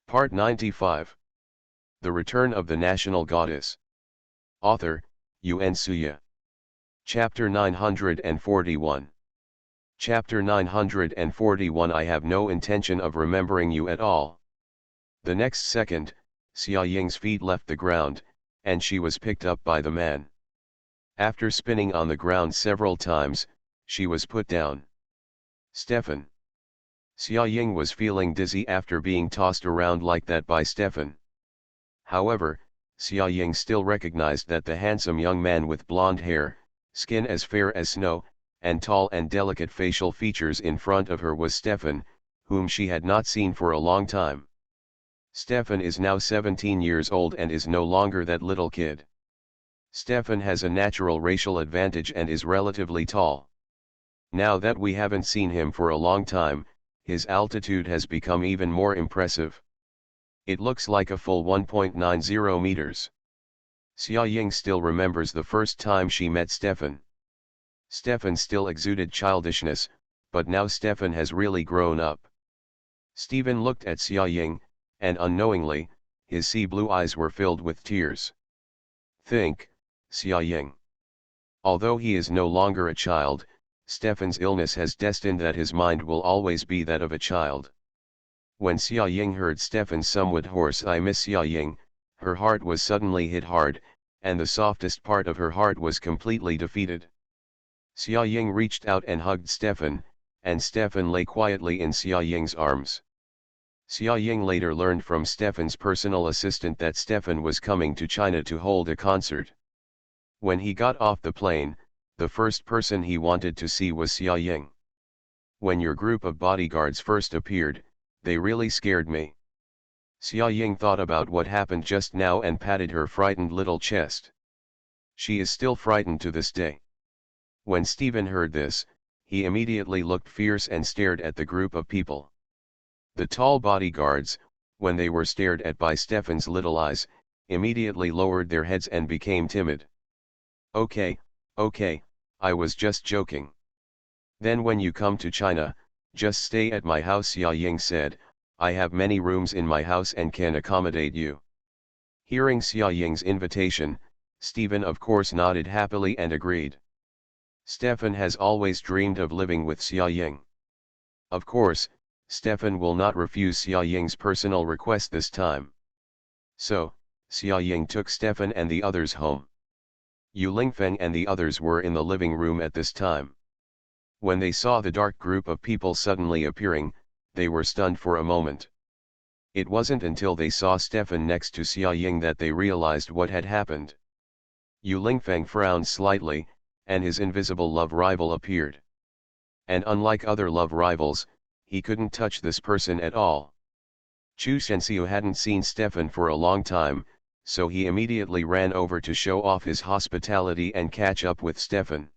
Part 95. The Return of the National Goddess. Author, Yun Suya. Chapter 941. Chapter 941. I have no intention of remembering you at all. The next second, Xia Ying's feet left the ground, and she was picked up by the man. After spinning on the ground several times, she was put down. Stefan. Xia Ying was feeling dizzy after being tossed around like that by Stefan. However, Xia Ying still recognized that the handsome young man with blonde hair, skin as fair as snow, and tall and delicate facial features in front of her was Stefan, whom she had not seen for a long time. Stefan is now 17 years old and is no longer that little kid. Stefan has a natural racial advantage and is relatively tall. Now that we haven't seen him for a long time, his altitude has become even more impressive. It looks like a full 1.90 meters. Xia Ying still remembers the first time she met Stefan. Stefan still exuded childishness, but now Stefan has really grown up. Stephen looked at Xia Ying, and unknowingly, his sea blue eyes were filled with tears. Think, Xia Ying. Although he is no longer a child, Stefan's illness has destined that his mind will always be that of a child. When Xia Ying heard Stefan's somewhat hoarse "I miss Xia Ying," her heart was suddenly hit hard, and the softest part of her heart was completely defeated. Xia Ying reached out and hugged Stefan, and Stefan lay quietly in Xia Ying's arms. Xia Ying later learned from Stefan's personal assistant that Stefan was coming to China to hold a concert. When he got off the plane, the first person he wanted to see was Xia Ying. When your group of bodyguards first appeared, they really scared me. Xia Ying thought about what happened just now and patted her frightened little chest. She is still frightened to this day. When Stephen heard this, he immediately looked fierce and stared at the group of people. The tall bodyguards, when they were stared at by Stefan's little eyes, immediately lowered their heads and became timid. Okay, I was just joking. Then when you come to China, just stay at my house, Xia Ying said. I have many rooms in my house and can accommodate you. Hearing Xia Ying's invitation, Stephen of course nodded happily and agreed. Stefan has always dreamed of living with Xia Ying. Of course, Stefan will not refuse Xia Ying's personal request this time. So, Xia Ying took Stefan and the others home. Yu Lingfeng and the others were in the living room at this time. When they saw the dark group of people suddenly appearing, they were stunned for a moment. It wasn't until they saw Stefan next to Xia Ying that they realized what had happened. Yu Lingfeng frowned slightly, and his invisible love rival appeared. And unlike other love rivals, he couldn't touch this person at all. Chu Shenxiu hadn't seen Stefan for a long time, so he immediately ran over to show off his hospitality and catch up with Stefan.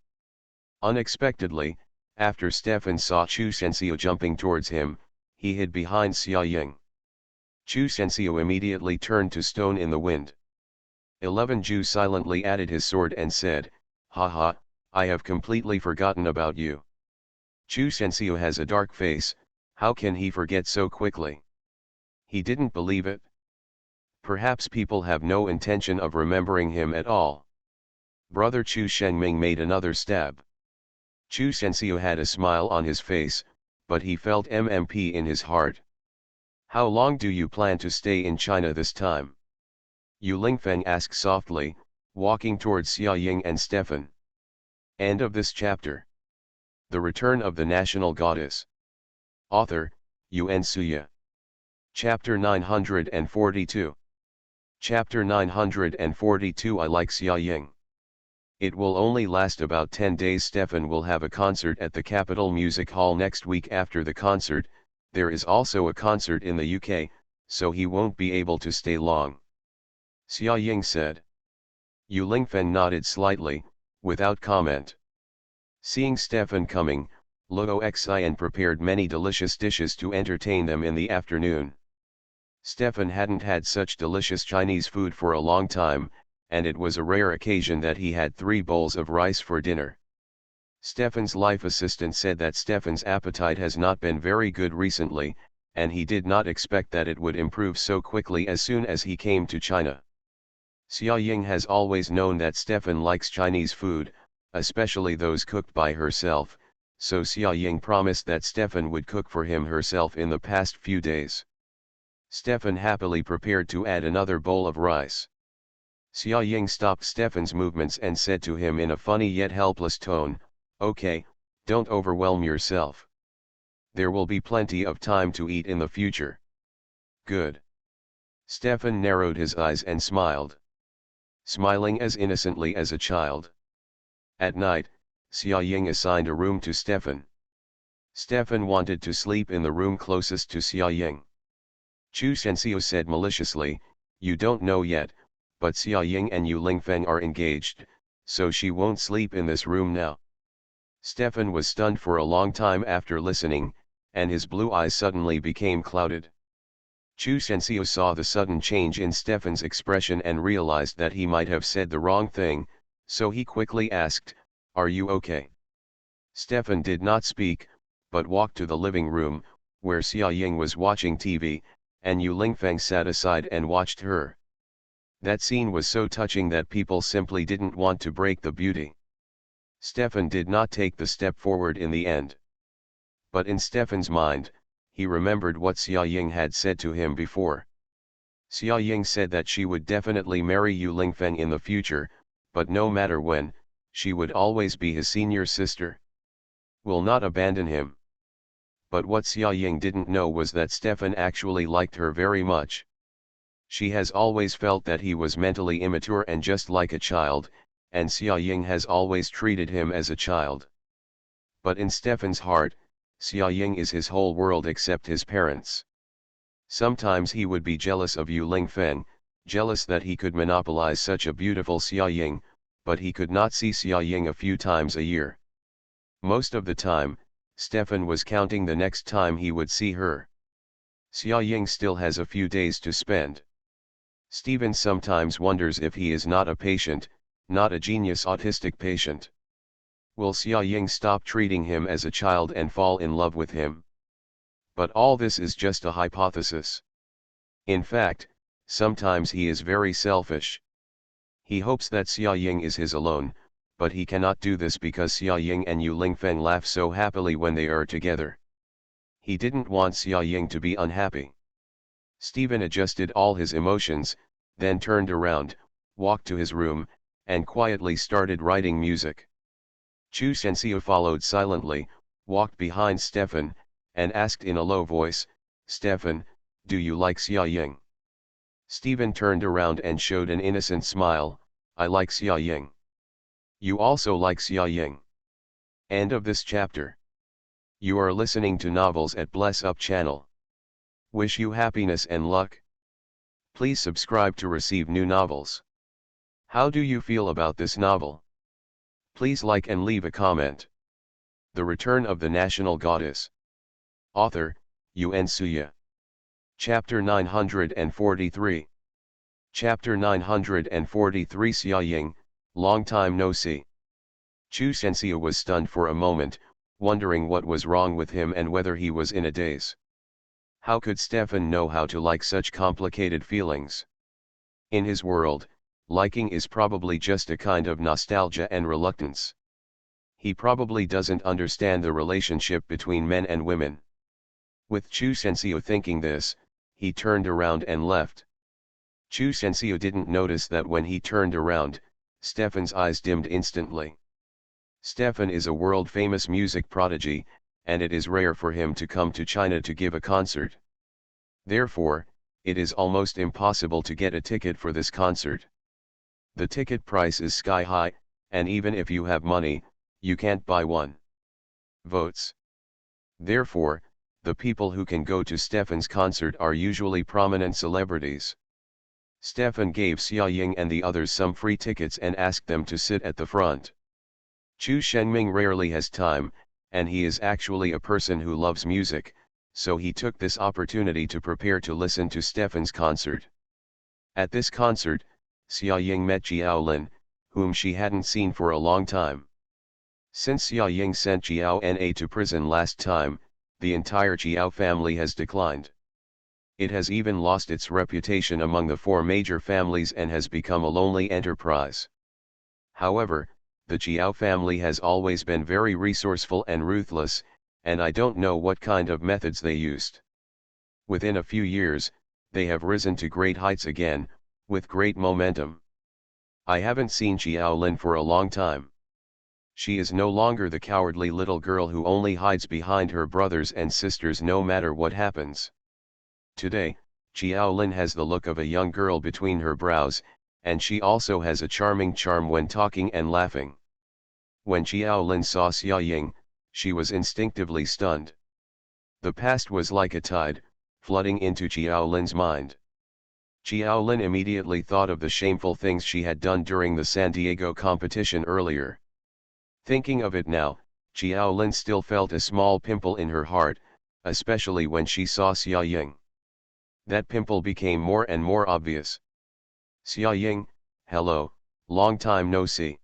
Unexpectedly, after Stefan saw Chu Shenxiu jumping towards him, he hid behind Xia Ying. Chu Shenxiu immediately turned to stone in the wind. 11 Ju silently added his sword and said, "Haha, I have completely forgotten about you." Chu Shenxiu has a dark face, how can he forget so quickly? He didn't believe it. Perhaps people have no intention of remembering him at all. Brother Chu Shengming made another stab. Chu Shenxiu had a smile on his face, but he felt MMP in his heart. How long do you plan to stay in China this time? Yu Lingfeng asked softly, walking towards Xia Ying and Stefan. End of this chapter. The Return of the National Goddess. Author, Yun Suya. Chapter 942. Chapter 942. I like Xia Ying. It will only last about 10 days. Stefan will have a concert at the Capitol Music Hall next week. After the concert, there is also a concert in the UK, so he won't be able to stay long. Xia Ying said. Yu Lingfeng nodded slightly, without comment. Seeing Stefan coming, Luo Xian prepared many delicious dishes to entertain them in the afternoon. Stefan hadn't had such delicious Chinese food for a long time, and it was a rare occasion that he had 3 bowls of rice for dinner. Stefan's life assistant said that Stefan's appetite has not been very good recently, and he did not expect that it would improve so quickly as soon as he came to China. Xia Ying has always known that Stefan likes Chinese food, especially those cooked by herself, so Xia Ying promised that Stefan would cook for him herself in the past few days. Stefan happily prepared to add another bowl of rice. Xia Ying stopped Stefan's movements and said to him in a funny yet helpless tone, "Okay, don't overwhelm yourself. There will be plenty of time to eat in the future." "Good." Stefan narrowed his eyes and smiled. Smiling as innocently as a child. At night, Xia Ying assigned a room to Stefan. Stefan wanted to sleep in the room closest to Xia Ying. Chu Shenxiu said maliciously, "You don't know yet, but Xia Ying and Yu Lingfeng are engaged, so she won't sleep in this room now." Stefan was stunned for a long time after listening, and his blue eyes suddenly became clouded. Chu Shenxiu saw the sudden change in Stefan's expression and realized that he might have said the wrong thing, so he quickly asked, "Are you okay?" Stefan did not speak, but walked to the living room, where Xia Ying was watching TV, and Yu Lingfeng sat aside and watched her. That scene was so touching that people simply didn't want to break the beauty. Stefan did not take the step forward in the end. But in Stefan's mind, he remembered what Xia Ying had said to him before. Xia Ying said that she would definitely marry Yu Lingfeng in the future, but no matter when, she would always be his senior sister. Will not abandon him. But what Xia Ying didn't know was that Stefan actually liked her very much. She has always felt that he was mentally immature and just like a child, and Xia Ying has always treated him as a child. But in Stefan's heart, Xia Ying is his whole world except his parents. Sometimes he would be jealous of Yu Lingfeng, jealous that he could monopolize such a beautiful Xia Ying, but he could not see Xia Ying a few times a year. Most of the time, Stefan was counting the next time he would see her. Xia Ying still has a few days to spend. Steven sometimes wonders if he is not a patient, not a genius autistic patient. Will Xia Ying stop treating him as a child and fall in love with him? But all this is just a hypothesis. In fact, sometimes he is very selfish. He hopes that Xia Ying is his alone, but he cannot do this because Xia Ying and Yu Lingfeng laugh so happily when they are together. He didn't want Xia Ying to be unhappy. Steven adjusted all his emotions, then turned around, walked to his room, and quietly started writing music. Chu Shenxiu followed silently, walked behind Stefan, and asked in a low voice, "Stefan, do you like Xia Ying?" Steven turned around and showed an innocent smile, "I like Xia Ying." "You also like Xia Ying." End of this chapter. You are listening to Novels at Bless Up channel. Wish you happiness and luck. Please subscribe to receive new novels. How do you feel about this novel? Please like and leave a comment. The Return of the National Goddess. Author, Yuan Suya. Chapter 943. Chapter 943. Xia Ying, long time no see. Chu Shenxiu was stunned for a moment, wondering what was wrong with him and whether he was in a daze. How could Stefan know how to like such complicated feelings? In his world, liking is probably just a kind of nostalgia and reluctance. He probably doesn't understand the relationship between men and women. With Chu Shenxiu thinking this, he turned around and left. Chu Shenxiu didn't notice that when he turned around, Stefan's eyes dimmed instantly. Stefan is a world-famous music prodigy, and it is rare for him to come to China to give a concert. Therefore, it is almost impossible to get a ticket for this concert. The ticket price is sky high, and even if you have money, you can't buy one. Votes. Therefore, the people who can go to Stefan's concert are usually prominent celebrities. Stefan gave Xia Ying and the others some free tickets and asked them to sit at the front. Chu Shenming rarely has time, and he is actually a person who loves music, so he took this opportunity to prepare to listen to Stefan's concert. At this concert, Xia Ying met Jiao Lin, whom she hadn't seen for a long time. Since Xia Ying sent Jiao Na to prison last time, the entire Chiao family has declined. It has even lost its reputation among the four major families and has become a lonely enterprise. However, the Chiao family has always been very resourceful and ruthless, and I don't know what kind of methods they used. Within a few years, they have risen to great heights again, with great momentum. I haven't seen Xiao Lin for a long time. She is no longer the cowardly little girl who only hides behind her brothers and sisters no matter what happens. Today, Xiao Lin has the look of a young girl between her brows, and she also has a charming charm when talking and laughing. When Xiao Lin saw Xia Ying, she was instinctively stunned. The past was like a tide, flooding into Xiao Lin's mind. Xiao Lin immediately thought of the shameful things she had done during the San Diego competition earlier. Thinking of it now, Xiao Lin still felt a small pimple in her heart, especially when she saw Xia Ying. That pimple became more and more obvious. Xia Ying, hello, long time no see.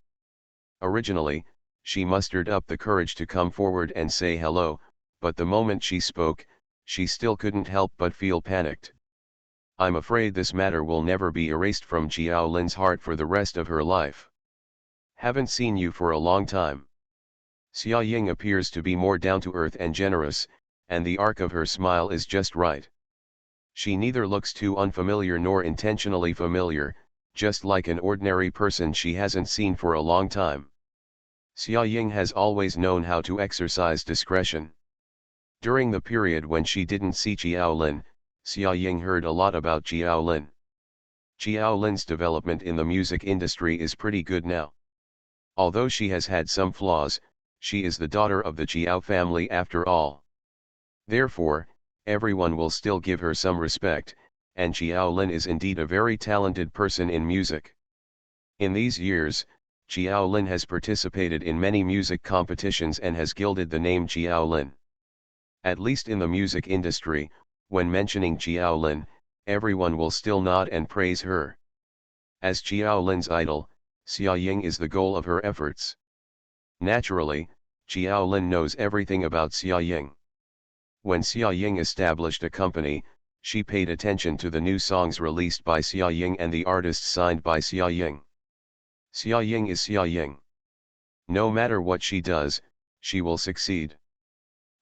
Originally, she mustered up the courage to come forward and say hello, but the moment she spoke, she still couldn't help but feel panicked. I'm afraid this matter will never be erased from Xiao Lin's heart for the rest of her life. Haven't seen you for a long time. Xia Ying appears to be more down-to-earth and generous, and the arc of her smile is just right. She neither looks too unfamiliar nor intentionally familiar, just like an ordinary person she hasn't seen for a long time. Xia Ying has always known how to exercise discretion. During the period when she didn't see Xiao Lin, Xia Ying heard a lot about Xiao Lin. Xiao Lin's development in the music industry is pretty good now. Although she has had some flaws, she is the daughter of the Xiao family after all. Therefore, everyone will still give her some respect, and Xiao Lin is indeed a very talented person in music. In these years, Xiao Lin has participated in many music competitions and has gilded the name Xiao Lin. At least in the music industry, when mentioning Xiao Lin, everyone will still nod and praise her. As Xiao Lin's idol, Xia Ying is the goal of her efforts. Naturally, Xiao Lin knows everything about Xia Ying. When Xia Ying established a company, she paid attention to the new songs released by Xia Ying and the artists signed by Xia Ying. Xia Ying is Xia Ying. No matter what she does, she will succeed.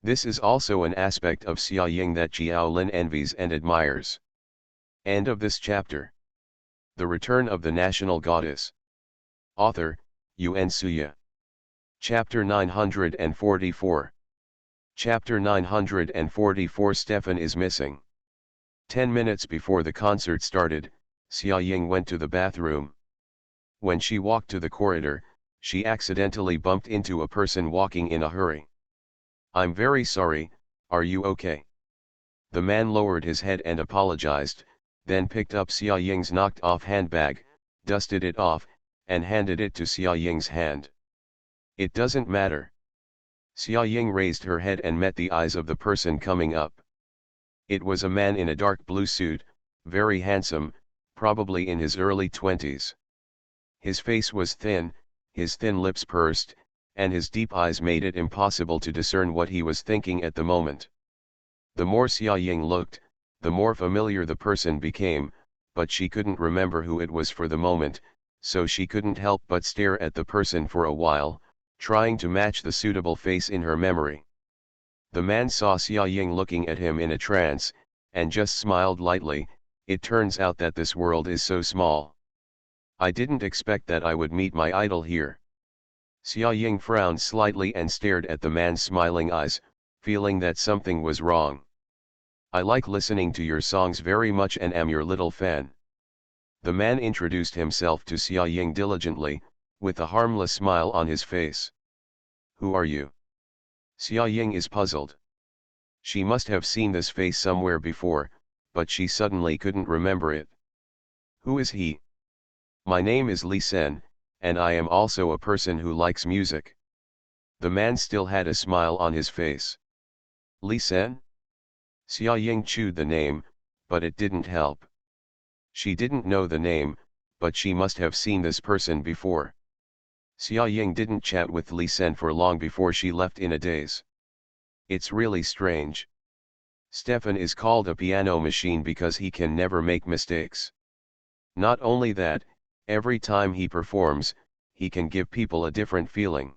This is also an aspect of Xia Ying that Xiao Lin envies and admires. End of this chapter. The Return of the National Goddess. Author, Yun Suya. Chapter 944. Chapter 944. Stefan is missing. 10 minutes before the concert started, Xia Ying went to the bathroom. When she walked to the corridor, she accidentally bumped into a person walking in a hurry. I'm very sorry, are you okay? The man lowered his head and apologized, then picked up Xia Ying's knocked-off handbag, dusted it off, and handed it to Xia Ying's hand. It doesn't matter. Xia Ying raised her head and met the eyes of the person coming up. It was a man in a dark blue suit, very handsome, probably in his early 20s. His face was thin, his thin lips pursed, and his deep eyes made it impossible to discern what he was thinking at the moment. The more Xia Ying looked, the more familiar the person became, but she couldn't remember who it was for the moment, so she couldn't help but stare at the person for a while, trying to match the suitable face in her memory. The man saw Xia Ying looking at him in a trance, and just smiled lightly. It turns out that this world is so small. I didn't expect that I would meet my idol here. Xia Ying frowned slightly and stared at the man's smiling eyes, feeling that something was wrong. I like listening to your songs very much and am your little fan. The man introduced himself to Xia Ying diligently, with a harmless smile on his face. Who are you? Xia Ying is puzzled. She must have seen this face somewhere before, but she suddenly couldn't remember it. Who is he? My name is Li Sen, and I am also a person who likes music. The man still had a smile on his face. Li Sen? Xia Ying chewed the name, but it didn't help. She didn't know the name, but she must have seen this person before. Xia Ying didn't chat with Li Sen for long before she left in a daze. It's really strange. Stefan is called a piano machine because he can never make mistakes. Not only that, every time he performs, he can give people a different feeling.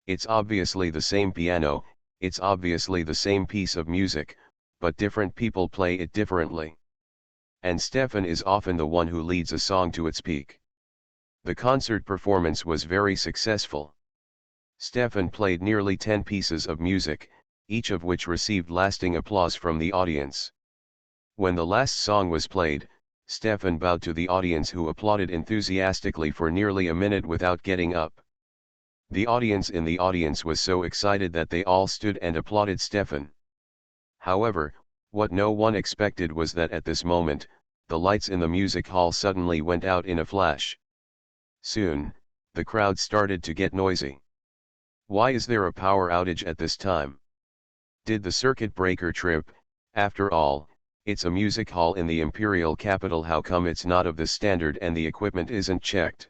It's obviously the same piano, it's obviously the same piece of music, but different people play it differently. And Stefan is often the one who leads a song to its peak. The concert performance was very successful. Stefan played nearly 10 pieces of music, each of which received lasting applause from the audience. When the last song was played, Stefan bowed to the audience, who applauded enthusiastically for nearly a minute without getting up. The audience in the audience was so excited that they all stood and applauded Stefan. However, what no one expected was that at this moment, the lights in the music hall suddenly went out in a flash. Soon, the crowd started to get noisy. Why is there a power outage at this time? Did the circuit breaker trip? After all, it's a music hall in the imperial capital. How come it's not of the standard and the equipment isn't checked?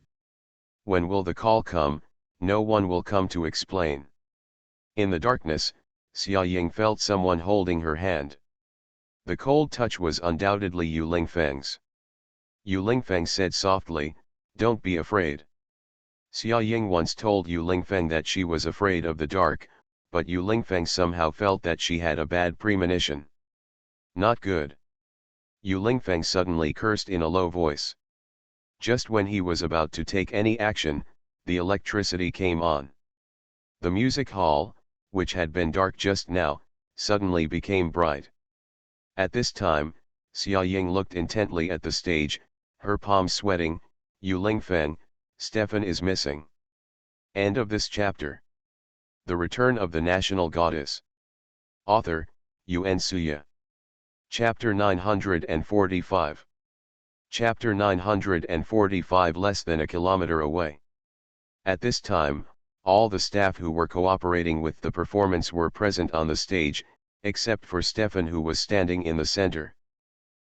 When will the call come? No one will come to explain. In the darkness, Xia Ying felt someone holding her hand. The cold touch was undoubtedly Yu Lingfeng's. Yu Lingfeng said softly, "Don't be afraid." Xia Ying once told Yu Lingfeng that she was afraid of the dark, but Yu Lingfeng somehow felt that she had a bad premonition. Not good. Yu Lingfeng suddenly cursed in a low voice. Just when he was about to take any action, the electricity came on. The music hall, which had been dark just now, suddenly became bright. At this time, Xia Ying looked intently at the stage, her palms sweating. Yu Lingfeng, Stefan is missing. End of this chapter. The Return of the National Goddess. Author, Yuan Suya. Chapter 945. Chapter 945. Less than a kilometer away. At this time, all the staff who were cooperating with the performance were present on the stage, except for Stefan, who was standing in the center.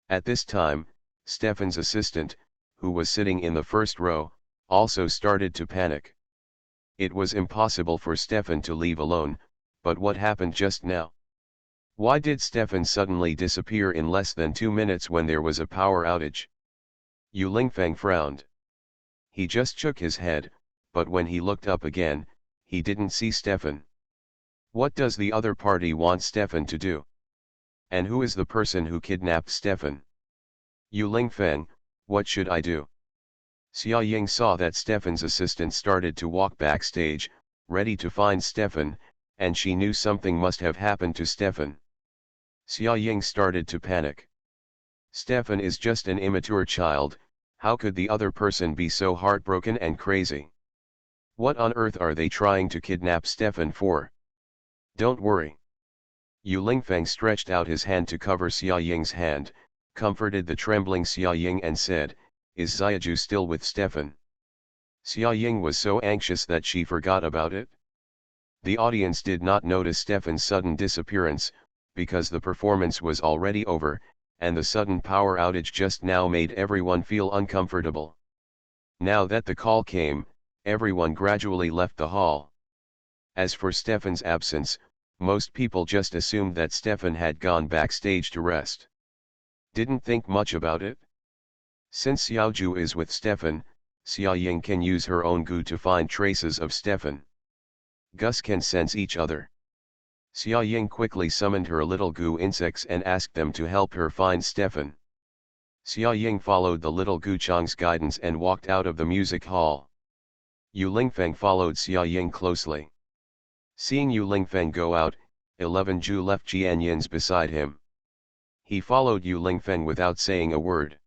At this time, Stefan's assistant, who was sitting in the first row, also started to panic. It was impossible for Stefan to leave alone, but what happened just now? Why did Stefan suddenly disappear in less than 2 minutes when there was a power outage? Yu Lingfeng frowned. He just shook his head, but when he looked up again, he didn't see Stefan. What does the other party want Stefan to do? And who is the person who kidnapped Stefan? Yu Lingfeng, what should I do? Xia Ying saw that Stefan's assistant started to walk backstage, ready to find Stefan, and she knew something must have happened to Stefan. Xia Ying started to panic. Stefan is just an immature child, how could the other person be so heartbroken and crazy? What on earth are they trying to kidnap Stefan for? Don't worry. Yu Lingfeng stretched out his hand to cover Xia Ying's hand, comforted the trembling Xia Ying and said, "Is Xiaju still with Stefan?" Xia Ying was so anxious that she forgot about it. The audience did not notice Stefan's sudden disappearance, because the performance was already over, and the sudden power outage just now made everyone feel uncomfortable. Now that the call came, everyone gradually left the hall. As for Stefan's absence, most people just assumed that Stefan had gone backstage to rest. Didn't think much about it. Since Xiaoju is with Stefan, Xia Ying can use her own goo to find traces of Stefan. Gus can sense each other. Xia Ying quickly summoned her little goo insects and asked them to help her find Stefan. Xia Ying followed the little goo chang's guidance and walked out of the music hall. Yu Lingfeng followed Xia Ying closely. Seeing Yu Lingfeng go out, 11 Ju left Jianyins beside him. He followed Yu Lingfeng without saying a word.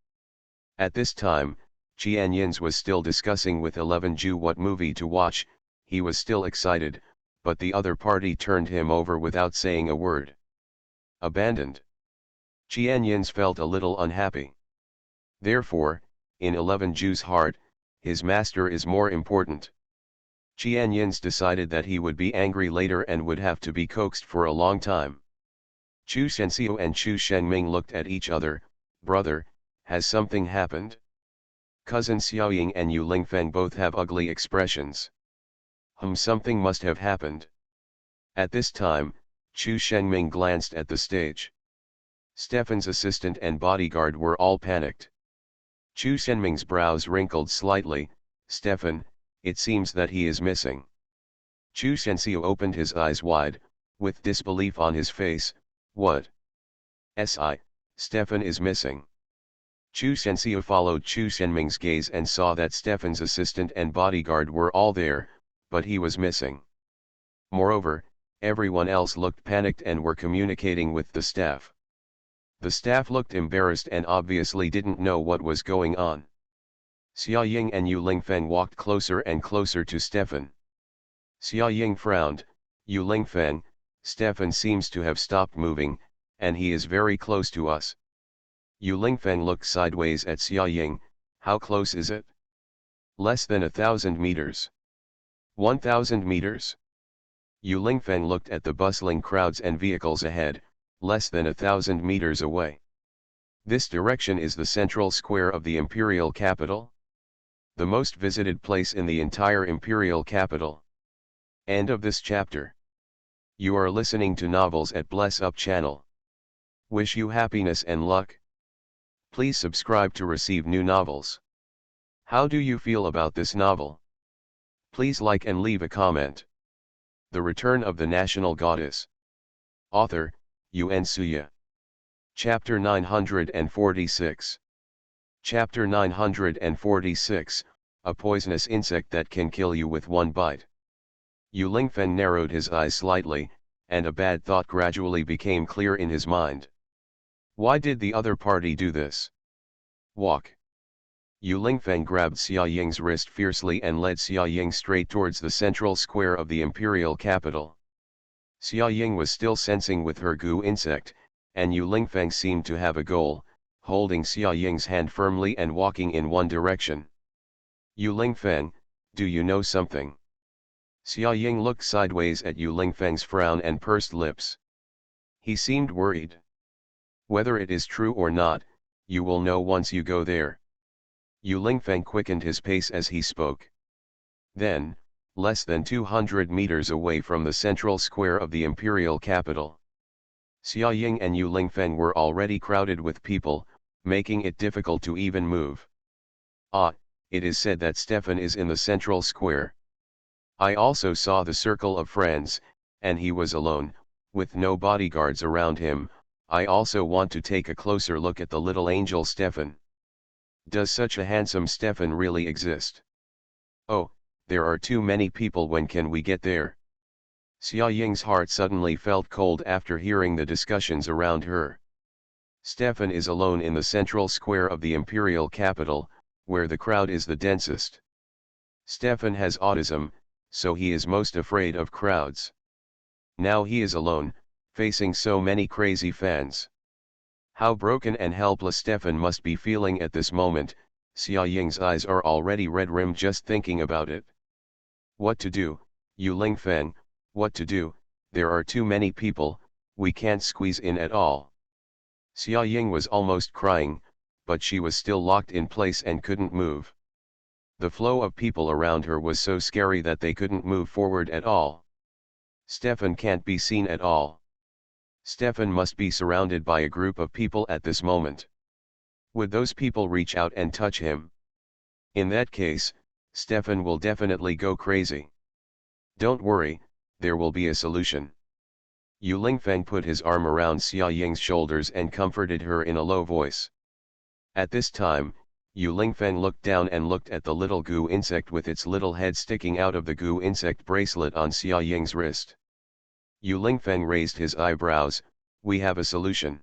At this time, Jianyins was still discussing with 11 Ju what movie to watch. He was still excited, but the other party turned him over without saying a word. Abandoned. Jianyins felt a little unhappy. Therefore, in 11 Ju's heart, his master is more important. Jianyins decided that he would be angry later and would have to be coaxed for a long time. Chu Shenxiu and Chu Shengming looked at each other. "Brother, has something happened?" Cousin Xiaoying and Yu Lingfeng both have ugly expressions. Something must have happened. At this time, Chu Shengming glanced at the stage. Stefan's assistant and bodyguard were all panicked. Chu Shenming's brows wrinkled slightly. Stefan, it seems that he is missing. Chu Shenxiu opened his eyes wide, with disbelief on his face. What? Stefan is missing. Chu Shenxiu followed Chu Shenming's gaze and saw that Stefan's assistant and bodyguard were all there, but he was missing. Moreover, everyone else looked panicked and were communicating with the staff. The staff looked embarrassed and obviously didn't know what was going on. Xia Ying and Yu Lingfeng walked closer and closer to Stefan. Xia Ying frowned. Yu Lingfeng, Stefan seems to have stopped moving, and he is very close to us. Yu Lingfeng looked sideways at Xia Ying. How close is it? Less than 1,000 meters. 1,000 meters? Yu Lingfeng looked at the bustling crowds and vehicles ahead. Less than 1,000 meters away. This direction is the central square of the imperial capital. The most visited place in the entire imperial capital. End of this chapter. You are listening to novels at Bless Up channel. Wish you happiness and luck. Please subscribe to receive new novels. How do you feel about this novel? Please like and leave a comment. The Return of the National Goddess. Author, Yuan Suya. Chapter 946. Chapter 946, A poisonous insect that can kill you with one bite. Yu Lingfeng narrowed his eyes slightly, and a bad thought gradually became clear in his mind. Why did the other party do this? Walk. Yu Lingfeng grabbed Xia Ying's wrist fiercely and led Xia Ying straight towards the central square of the imperial capital. Xia Ying was still sensing with her goo insect, and Yu Lingfeng seemed to have a goal, holding Xia Ying's hand firmly and walking in one direction. Yu Lingfeng, do you know something? Xia Ying looked sideways at Yu Lingfeng's frown and pursed lips. He seemed worried. Whether it is true or not, you will know once you go there. Yu Lingfeng quickened his pace as he spoke. Then, less than 200 meters away from the central square of the imperial capital, Xia Ying and Yu Lingfeng were already crowded with people, making it difficult to even move. It is said that Stefan is in the central square. I also saw the circle of friends, and he was alone, with no bodyguards around him. I also want to take a closer look at the little angel Stefan. Does such a handsome Stefan really exist? Oh, there are too many people. When can we get there? Xia Ying's heart suddenly felt cold after hearing the discussions around her. Stefan is alone in the central square of the imperial capital, where the crowd is the densest. Stefan has autism, so he is most afraid of crowds. Now he is alone, facing so many crazy fans. How broken and helpless Stefan must be feeling at this moment. Xia Ying's eyes are already red-rimmed just thinking about it. What to do, Yu Lingfeng, what to do? There are too many people, we can't squeeze in at all. Xia Ying was almost crying, but she was still locked in place and couldn't move. The flow of people around her was so scary that they couldn't move forward at all. Stefan can't be seen at all. Stefan must be surrounded by a group of people at this moment. Would those people reach out and touch him? In that case, Stefan will definitely go crazy. Don't worry, there will be a solution. Yu Lingfeng put his arm around Xia Ying's shoulders and comforted her in a low voice. At this time, Yu Lingfeng looked down and looked at the little goo insect with its little head sticking out of the goo insect bracelet on Xia Ying's wrist. Yu Lingfeng raised his eyebrows. We have a solution.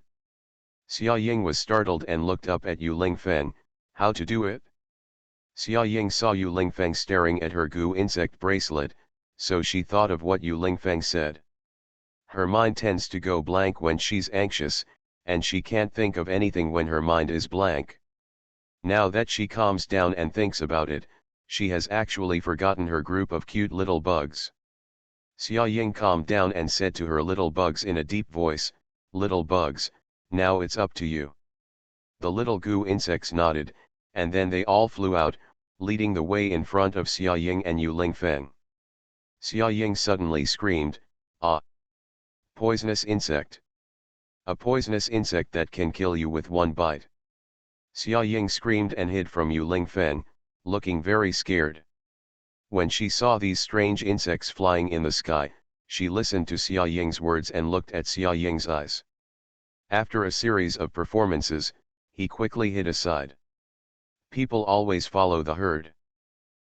Xia Ying was startled and looked up at Yu Lingfeng. How to do it? Xia Ying saw Yu Lingfeng staring at her goo insect bracelet, so she thought of what Yu Lingfeng said. Her mind tends to go blank when she's anxious, and she can't think of anything when her mind is blank. Now that she calms down and thinks about it, she has actually forgotten her group of cute little bugs. Xia Ying calmed down and said to her little bugs in a deep voice, "Little bugs, now it's up to you." The little goo insects nodded, and then they all flew out, leading the way in front of Xia Ying and Yu Lingfeng. Xia Ying suddenly screamed, "Ah!" Poisonous insect. A poisonous insect that can kill you with one bite. Xia Ying screamed and hid from Yu Lingfeng, looking very scared. When she saw these strange insects flying in the sky, she listened to Xia Ying's words and looked at Xia Ying's eyes. After a series of performances, he quickly hid aside. People always follow the herd.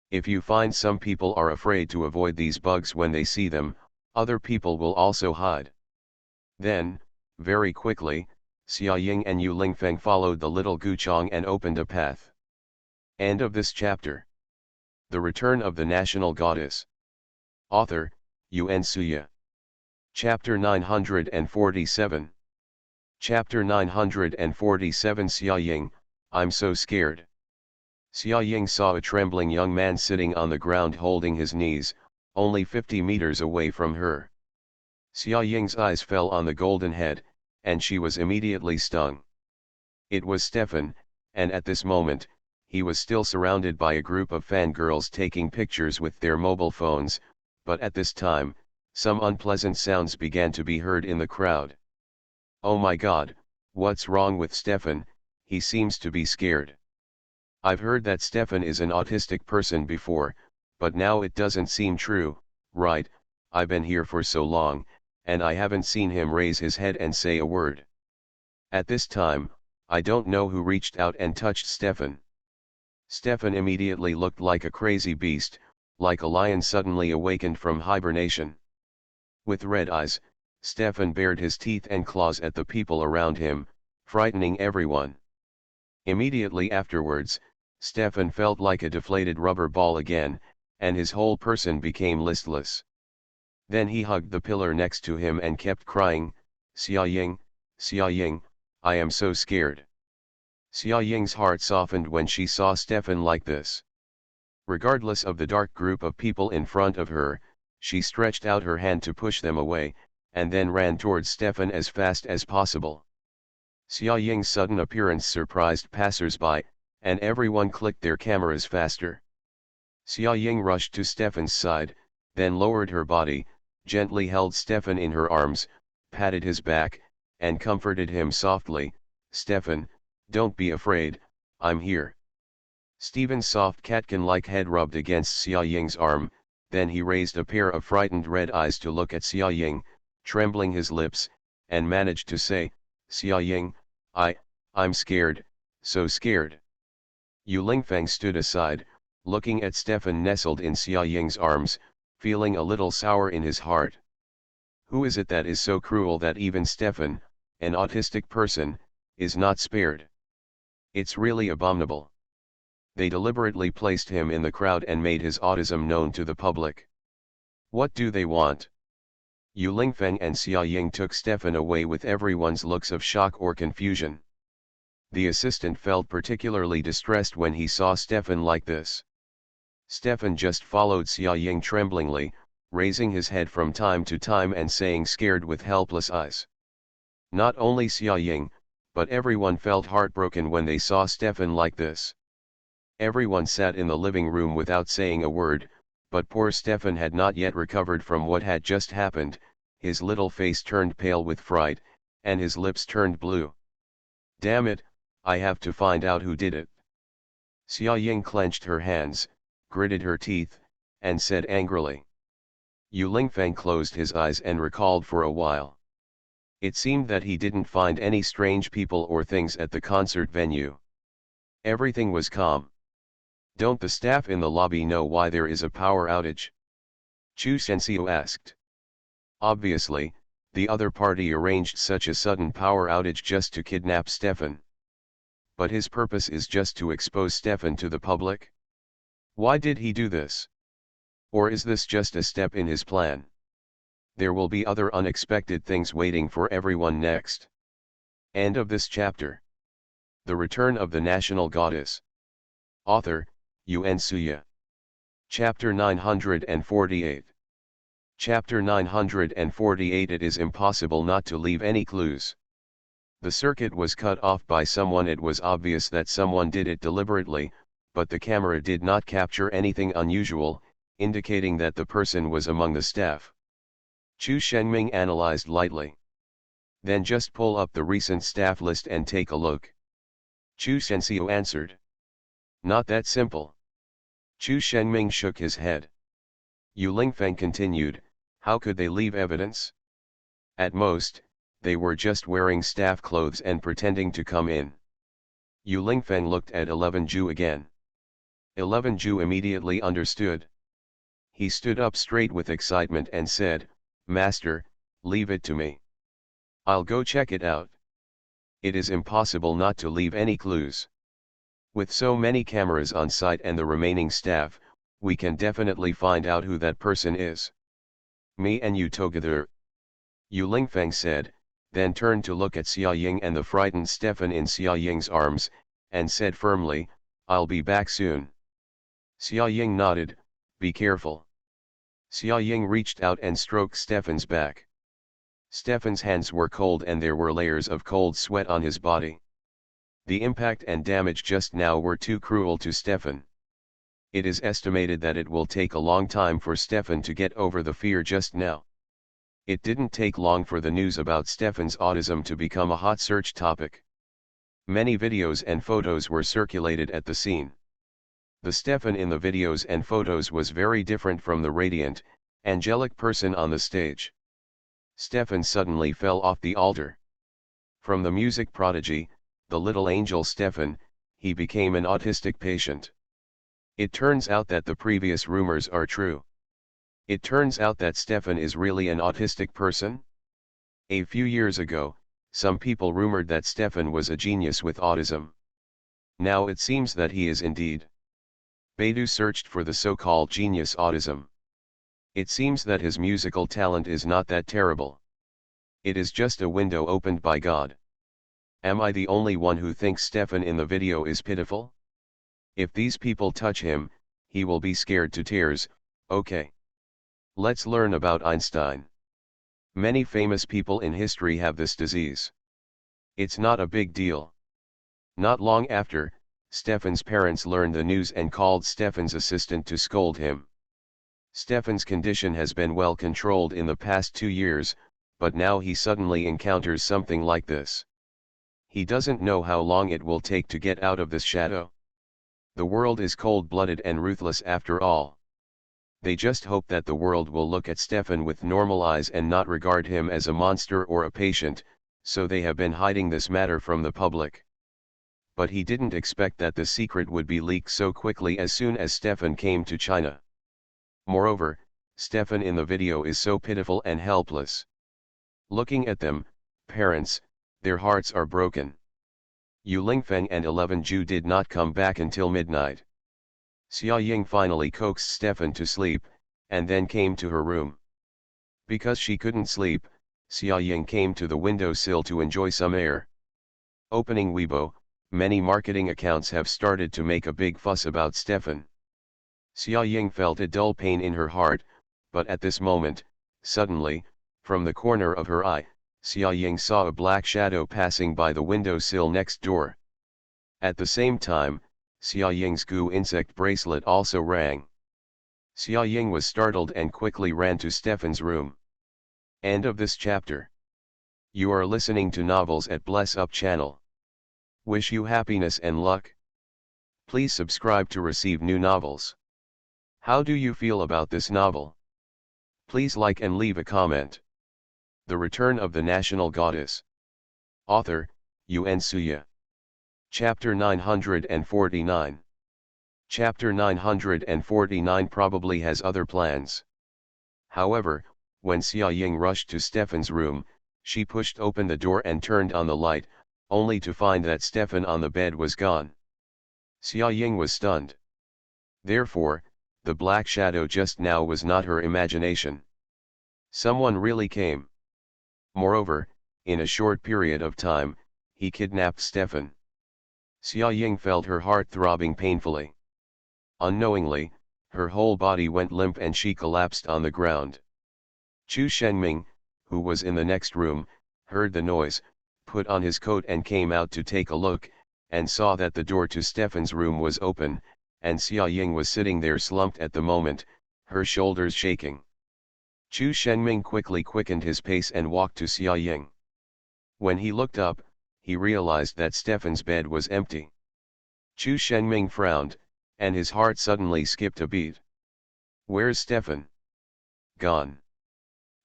If you find some people are afraid to avoid these bugs when they see them, other people will also hide. Then, very quickly, Xia Ying and Yu Lingfeng followed the little Guchong and opened a path. End of this chapter. The Return of the National Goddess. Author, Yuan Suya. Chapter 947. Chapter 947. Xia Ying, I'm so scared. Xia Ying saw a trembling young man sitting on the ground holding his knees, only 50 meters away from her. Xia Ying's eyes fell on the golden head, and she was immediately stung. It was Stefan, and at this moment, he was still surrounded by a group of fangirls taking pictures with their mobile phones, but at this time, some unpleasant sounds began to be heard in the crowd. Oh my God, what's wrong with Stefan? He seems to be scared. I've heard that Stefan is an autistic person before, but now it doesn't seem true, right? I've been here for so long, and I haven't seen him raise his head and say a word. At this time, I don't know who reached out and touched Stefan. Stefan immediately looked like a crazy beast, like a lion suddenly awakened from hibernation. With red eyes, Stefan bared his teeth and claws at the people around him, frightening everyone. Immediately afterwards, Stefan felt like a deflated rubber ball again, and his whole person became listless. Then he hugged the pillar next to him and kept crying, Xia Ying, I am so scared. Xia Ying's heart softened when she saw Stefan like this. Regardless of the dark group of people in front of her, she stretched out her hand to push them away, and then ran towards Stefan as fast as possible. Xia Ying's sudden appearance surprised passers-by, and everyone clicked their cameras faster. Xia Ying rushed to Stefan's side, then lowered her body, gently held Stefan in her arms, patted his back, and comforted him softly, Stefan, don't be afraid, I'm here. Stefan's soft catkin-like head rubbed against Xia Ying's arm, then he raised a pair of frightened red eyes to look at Xia Ying, trembling his lips, and managed to say, Xia Ying, I'm scared, so scared. Yu Lingfeng stood aside, looking at Stefan nestled in Xia Ying's arms, feeling a little sour in his heart. Who is it that is so cruel that even Stefan, an autistic person, is not spared? It's really abominable. They deliberately placed him in the crowd and made his autism known to the public. What do they want? Yu Lingfeng and Xia Ying took Stefan away with everyone's looks of shock or confusion. The assistant felt particularly distressed when he saw Stefan like this. Stefan just followed Xia Ying tremblingly, raising his head from time to time and saying scared with helpless eyes. Not only Xia Ying, but everyone felt heartbroken when they saw Stefan like this. Everyone sat in the living room without saying a word, but poor Stefan had not yet recovered from what had just happened, his little face turned pale with fright, and his lips turned blue. Damn it, I have to find out who did it. Xia Ying clenched her hands, gritted her teeth, and said angrily. Yu Lingfeng closed his eyes and recalled for a while. It seemed that he didn't find any strange people or things at the concert venue. Everything was calm. Don't the staff in the lobby know why there is a power outage? Chu Shenxiu asked. Obviously, the other party arranged such a sudden power outage just to kidnap Stefan. But his purpose is just to expose Stefan to the public? Why did he do this? Or is this just a step in his plan? There will be other unexpected things waiting for everyone next. End of this chapter. The Return of the National Goddess. Author, Yuan Suya. Chapter 948. Chapter 948. It is impossible not to leave any clues. The circuit was cut off by someone. It was obvious that someone did it deliberately, but the camera did not capture anything unusual, indicating that the person was among the staff. Chu Shenming analyzed lightly. Then just pull up the recent staff list and take a look. Chu Shenxiu answered. Not that simple. Chu Shenming shook his head. Yu Lingfeng continued, how could they leave evidence? At most, they were just wearing staff clothes and pretending to come in. Yu Lingfeng looked at 11 Ju again. 11 Ju immediately understood. He stood up straight with excitement and said, Master, leave it to me. I'll go check it out. It is impossible not to leave any clues. With so many cameras on site and the remaining staff, we can definitely find out who that person is. Me and you together. Yu Lingfeng said, then turned to look at Xia Ying and the frightened Stefan in Xia Ying's arms, and said firmly, I'll be back soon. Xia Ying nodded, be careful. Xia Ying reached out and stroked Stefan's back. Stefan's hands were cold and there were layers of cold sweat on his body. The impact and damage just now were too cruel to Stefan. It is estimated that it will take a long time for Stefan to get over the fear just now. It didn't take long for the news about Stefan's autism to become a hot search topic. Many videos and photos were circulated at the scene. The Stefan in the videos and photos was very different from the radiant, angelic person on the stage. Stefan suddenly fell off the altar. From the music prodigy, the little angel Stefan, he became an autistic patient. It turns out that the previous rumors are true. It turns out that Stefan is really an autistic person. A few years ago, some people rumored that Stefan was a genius with autism. Now it seems that he is indeed. Beidou searched for the so-called genius autism. It seems that his musical talent is not that terrible. It is just a window opened by God. Am I the only one who thinks Stefan in the video is pitiful? If these people touch him, he will be scared to tears. Okay. Let's learn about Einstein. Many famous people in history have this disease. It's not a big deal. Not long after, Stefan's parents learned the news and called Stefan's assistant to scold him. Stefan's condition has been well controlled in the past 2 years, but now he suddenly encounters something like this. He doesn't know how long it will take to get out of this shadow. The world is cold-blooded and ruthless after all. They just hope that the world will look at Stefan with normal eyes and not regard him as a monster or a patient, so they have been hiding this matter from the public. But he didn't expect that the secret would be leaked so quickly as soon as Stefan came to China. Moreover, Stefan in the video is so pitiful and helpless. Looking at them, parents, their hearts are broken. Yu Lingfeng and 11 Ju did not come back until midnight. Xia Ying finally coaxed Stefan to sleep, and then came to her room. Because she couldn't sleep, Xia Ying came to the windowsill to enjoy some air. Opening Weibo, many marketing accounts have started to make a big fuss about Stefan. Xia Ying felt a dull pain in her heart, but at this moment, suddenly, from the corner of her eye, Xia Ying saw a black shadow passing by the windowsill next door. At the same time, Xia Ying's goo insect bracelet also rang. Xia Ying was startled and quickly ran to Stefan's room. End of this chapter. You are listening to Novels at Bless Up channel. Wish you happiness and luck. Please subscribe to receive new novels. How do you feel about this novel? Please like and leave a comment. The Return of the National Goddess. Author, Yuan Suya. Chapter 949. Chapter 949 probably has other plans. However, when Xia Ying rushed to Stefan's room, she pushed open the door and turned on the light, only to find that Stefan on the bed was gone. Xia Ying was stunned. Therefore, the black shadow just now was not her imagination. Someone really came. Moreover, in a short period of time, he kidnapped Stefan. Xia Ying felt her heart throbbing painfully. Unknowingly, her whole body went limp and she collapsed on the ground. Chu Shenming, who was in the next room, heard the noise, put on his coat and came out to take a look, and saw that the door to Stefan's room was open, and Xia Ying was sitting there slumped at the moment, her shoulders shaking. Chu Shenming quickly quickened his pace and walked to Xia Ying. When he looked up, he realized that Stefan's bed was empty. Chu Shenming frowned, and his heart suddenly skipped a beat. "Where's Stefan?" "Gone."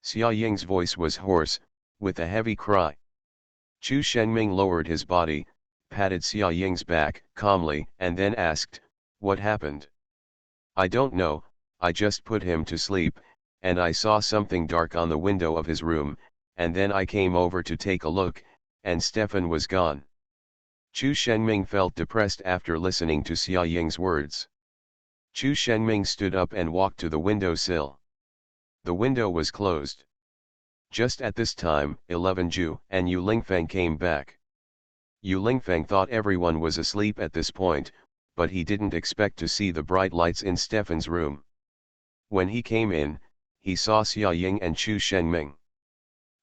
Xia Ying's voice was hoarse, with a heavy cry. Chu Shenming lowered his body, patted Xia Ying's back calmly, and then asked, "What happened?" "I don't know, I just put him to sleep, and I saw something dark on the window of his room, and then I came over to take a look, and Stefan was gone." Chu Shenming felt depressed after listening to Xia Ying's words. Chu Shenming stood up and walked to the window sill. The window was closed. Just at this time, 11 Ju and Yu Lingfeng came back. Yu Lingfeng thought everyone was asleep at this point, but he didn't expect to see the bright lights in Stefan's room. When he came in, he saw Xia Ying and Chu Shenming.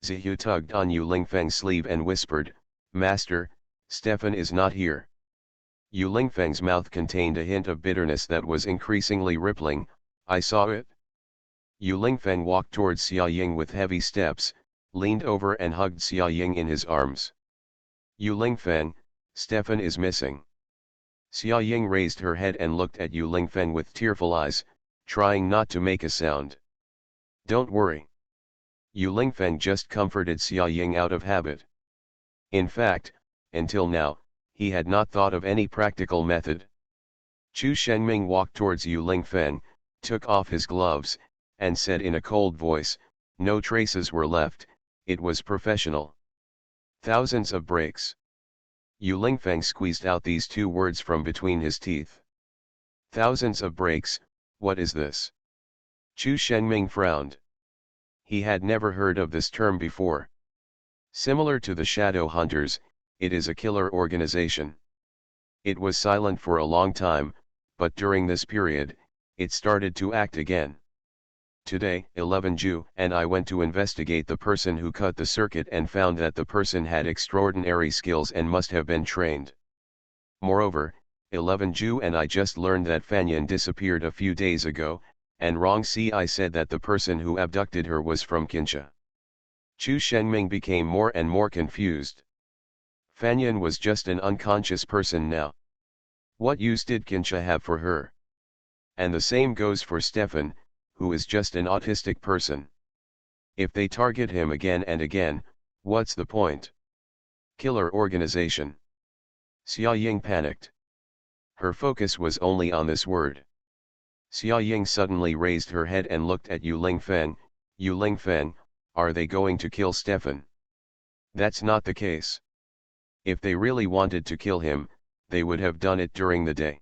Zihu tugged on Yu Lingfeng's sleeve and whispered, "Master, Stefan is not here." Yu Lingfeng's mouth contained a hint of bitterness that was increasingly rippling. "I saw it." Yu Lingfeng walked towards Xia Ying with heavy steps, leaned over and hugged Xia Ying in his arms. "Yu Lingfeng, Stefan is missing." Xia Ying raised her head and looked at Yu Lingfeng with tearful eyes, trying not to make a sound. "Don't worry." Yu Lingfeng just comforted Xia Ying out of habit. In fact, until now, he had not thought of any practical method. Chu Shenming walked towards Yu Lingfeng, took off his gloves, and said in a cold voice, "No traces were left, it was professional." "Thousands of breaks." Yu Lingfeng squeezed out these two words from between his teeth. "Thousands of breaks, what is this?" Chu Shenming frowned. He had never heard of this term before. Similar to the Shadow Hunters, it is a killer organization. It was silent for a long time, but during this period, it started to act again. Today, 11 Ju and I went to investigate the person who cut the circuit and found that the person had extraordinary skills and must have been trained. Moreover, 11 Ju and I just learned that Fanyan disappeared a few days ago, and Rong Ci said that the person who abducted her was from Qinsha. Chu Shenming became more and more confused. Fanyan was just an unconscious person now. What use did Qinsha have for her? And the same goes for Stefan, who is just an autistic person. If they target him again and again, what's the point? Killer organization. Xia Ying panicked. Her focus was only on this word. Xia Ying suddenly raised her head and looked at Yu Lingfeng. "Yu Lingfeng, are they going to kill Stefan?" "That's not the case. If they really wanted to kill him, they would have done it during the day.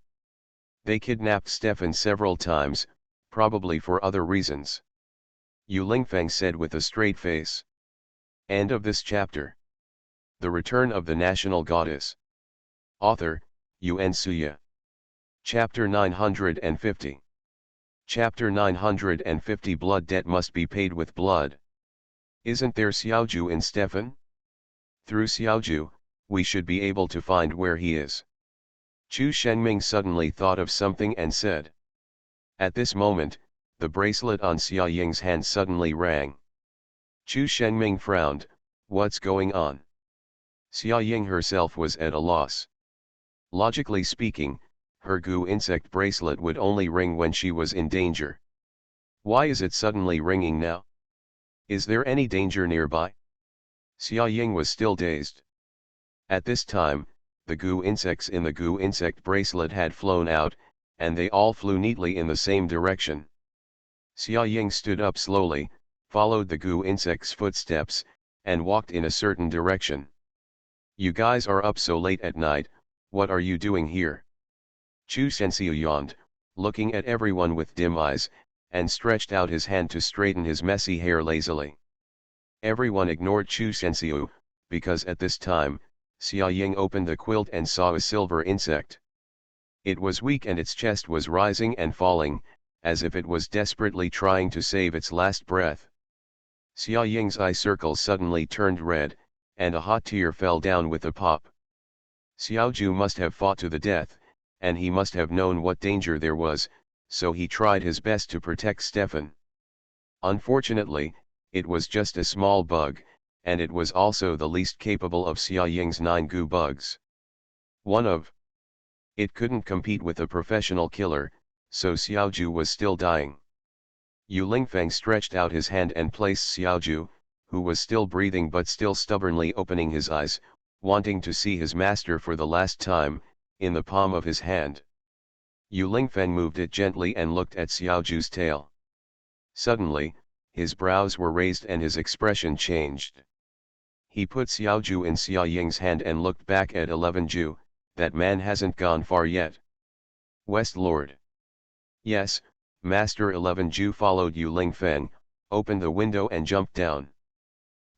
They kidnapped Stefan several times, probably for other reasons." Yu Lingfeng said with a straight face. End of this chapter. The Return of the National Goddess. Author, Yuan Suya. Chapter 950. Chapter 950. Blood debt must be paid with blood. Isn't there Xiaoju in Stefan? Through Xiaoju, we should be able to find where he is. Chu Shenming suddenly thought of something and said. At this moment, the bracelet on Xia Ying's hand suddenly rang. Chu Shenming frowned. What's going on? Xia Ying herself was at a loss. Logically speaking, her goo insect bracelet would only ring when she was in danger. Why is it suddenly ringing now? Is there any danger nearby? Xia Ying was still dazed. At this time, the goo insects in the goo insect bracelet had flown out, and they all flew neatly in the same direction. Xia Ying stood up slowly, followed the goo insect's footsteps, and walked in a certain direction. "You guys are up so late at night, what are you doing here?" Chu Sensiu yawned, looking at everyone with dim eyes, and stretched out his hand to straighten his messy hair lazily. Everyone ignored Chu Sensiu, because at this time, Xia Ying opened the quilt and saw a silver insect. It was weak and its chest was rising and falling, as if it was desperately trying to save its last breath. Xia Ying's eye circles suddenly turned red, and a hot tear fell down with a pop. Xiaoju must have fought to the death, and he must have known what danger there was, so he tried his best to protect Stefan. Unfortunately, it was just a small bug, and it was also the least capable of Xia Ying's 9 goo bugs. One of. It couldn't compete with a professional killer, so Xiaoju was still dying. Yu Lingfeng stretched out his hand and placed Xiaoju, who was still breathing but still stubbornly opening his eyes, wanting to see his master for the last time, in the palm of his hand. Yu Lingfeng moved it gently and looked at Xiaoju's tail. Suddenly, his brows were raised and his expression changed. He put Xiaoju in Xia Ying's hand and looked back at 11 Ju, that man hasn't gone far yet. West Lord. Yes, Master 11 Ju followed Yu Lingfeng, opened the window and jumped down.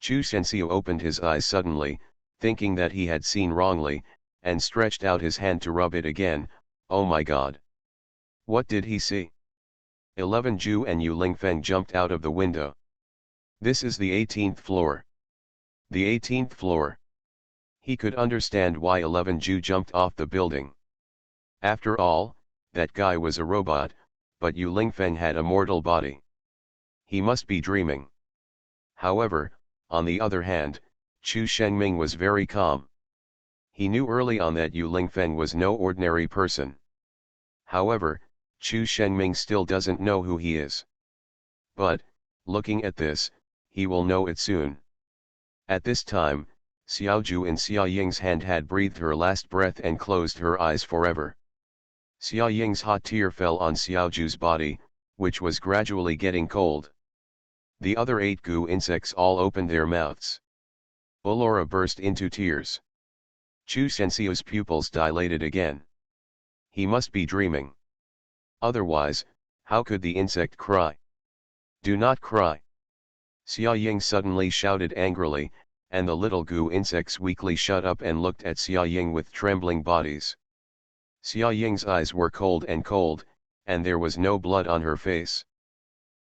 Chu Shenxiu opened his eyes suddenly, thinking that he had seen wrongly, and stretched out his hand to rub it again. Oh my god! What did he see? 11 Ju and Yu Lingfeng jumped out of the window. This is the 18th floor. The 18th floor. He could understand why 11 Ju jumped off the building. After all, that guy was a robot, but Yu Lingfeng had a mortal body. He must be dreaming. However, on the other hand, Chu Shengming was very calm. He knew early on that Yu Lingfeng was no ordinary person. However, Chu Shengming still doesn't know who he is. But, looking at this, he will know it soon. At this time, Xiaoju in Xia Ying's hand had breathed her last breath and closed her eyes forever. Xia Ying's hot tear fell on Xiaoju's body, which was gradually getting cold. The other 8 goo insects all opened their mouths. Olora burst into tears. Chu Shenxiu's pupils dilated again. He must be dreaming. Otherwise, how could the insect cry? Do not cry! Xia Ying suddenly shouted angrily, and the little goo insects weakly shut up and looked at Xia Ying with trembling bodies. Xia Ying's eyes were cold, and there was no blood on her face.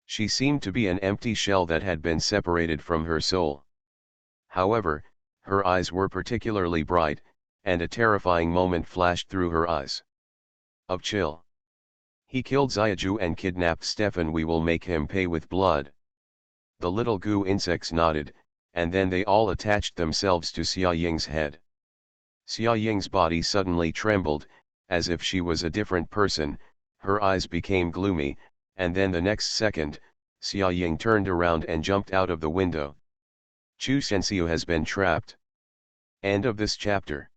She seemed to be an empty shell that had been separated from her soul. However, her eyes were particularly bright, and a terrifying moment flashed through her eyes. Of chill. He killed Xiaoju and kidnapped Stefan. We will make him pay with blood. The little goo insects nodded, and then they all attached themselves to Xia Ying's head. Xia Ying's body suddenly trembled, as if she was a different person, her eyes became gloomy, and then the next second, Xia Ying turned around and jumped out of the window. Chu Shenxiu has been trapped. End of this chapter.